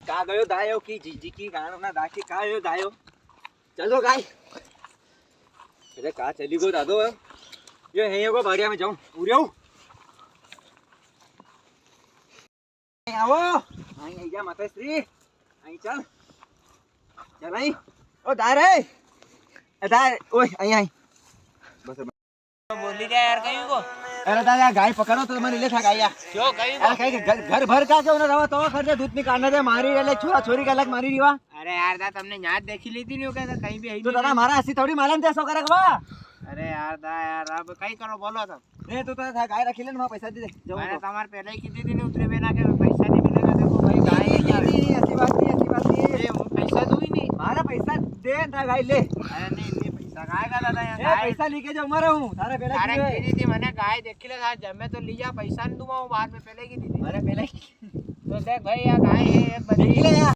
का गयो दायो की जीजी की गाना ना दाकी का गयो दायो चलो गाय अरे का चली गो दादो ये है को बढ़िया में जाऊं उड़ियो आओ आई जा माता श्री आई चल चल आई ओ दारे दार ओए आई आई बस बोली क्या यार कहीं को अरे दादा गाय पकड़ो तो मैंने ले था गाय यार क्यों कहीं को अरे कहीं घर भर का क्यों ना रहा तो खर्चे दूध निकालने दे मारी रे छोरा छोरी का अलग मारी रही वा अरे यार दा तुमने यहाँ देखी ली थी नहीं क्या कहीं भी है तो दादा हमारा ऐसी थोड़ी मालूम थे सो करे बा अरे यार दा यार अब कहीं करो बोलो तुम नहीं तो था गाय रखी ले ना पैसा दे दे मैंने तुम्हारे पहले ही की थी नहीं उतरे बिना के पैसा नहीं मिलेगा देखो भाई गाय है यार ऐसी बात नहीं ये पैसा दूँ ही नहीं मारा पैसा दे ना गाय ले अरे नहीं पैसा गाय का दादा यार ए पैसा लेके जाऊं मरा हूं सारे पहले अरे की थी मैंने गाय देखी ले था जब मैं तो लिया पैसा नहीं दूंगा बाद में पहले की थी अरे पहले तो देख भाई यार गाय है एक बड़ी ले यार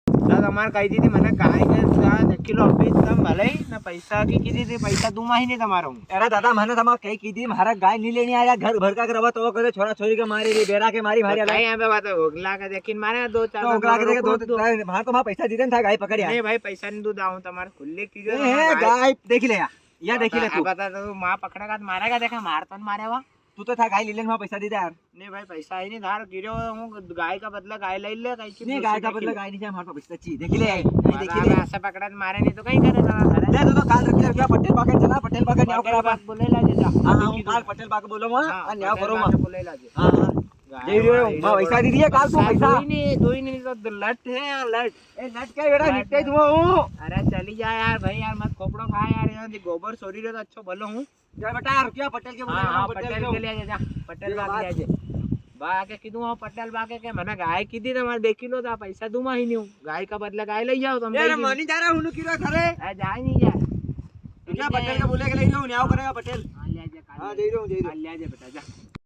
दादा हमार कही थी मैंने गाय के देखी लो अभी तुम भले ही ना पैसा की थी पैसा दूंगा ही नहीं तुम्हारा हूँ अरे दादा मैंने तमा कही की थी महारा गाय नहीं लेनी आया घर भर का रवा तो करे छोरा छोरी के मारी रे बेरा के मारी भारी भाई यहाँ पे बात है ओगला का देखिन मारे दो चार तो ओकरा के देखे दो वहां तो वहां पैसा दीदन था गाय पकड़ यार नहीं भाई पैसा नहीं दूध आऊं तुम्हारे खुले की ए गाय देख ले या देख ले तू बता तो माँ पकड़ेगा तो मारेगा देखा मार तो मारे हुआ तू तो था गाय ले लेने वहां पैसा दे दे यार नहीं भाई पैसा ही नहीं धार गिरो हूँ गाय का बदला गाय ले ले नहीं गाय का बदला गाय नहीं चाहिए हमारे पैसा चाहिए देख ले देख ले ऐसा पकड़ा तो मारे नहीं तो कहीं करे ना ले तो काल रख ले क्या पटेल पाके चला पटेल पाके न्याव करा बात बोले ला जा हां हां काल पटेल पाके बोलो वहां न्याव करो वहां बोले ला जा हां हां दे रहे हो मां पैसा दे दिया काल तू पैसा दो ही नहीं तो लट है लट ए नट के बेटा निकटे तू हूं अरे चली जा यार भाई यार मत खोपड़ो खा यार यहाँ गोबर सोरी रे तो अच्छो भलो हूँ जा बेटा रुकिया पटेल के बोले हाँ पटेल के लिए जा पटेल बाग ले जा बाके कीधु वहाँ पटेल बाके के मैंने गाय की थी तुम्हारे देखी लो था पैसा दूंगा ही नहीं हूँ गाय का बदला गाय ले जाओ तुम यार मानी जा रहा हूं किरो थारे जा नहीं जा क्या पटेल के बोले के ले जाओ न्याव करेगा पटेल हां ले जा हां दे रहा हूं ले जा बेटा जा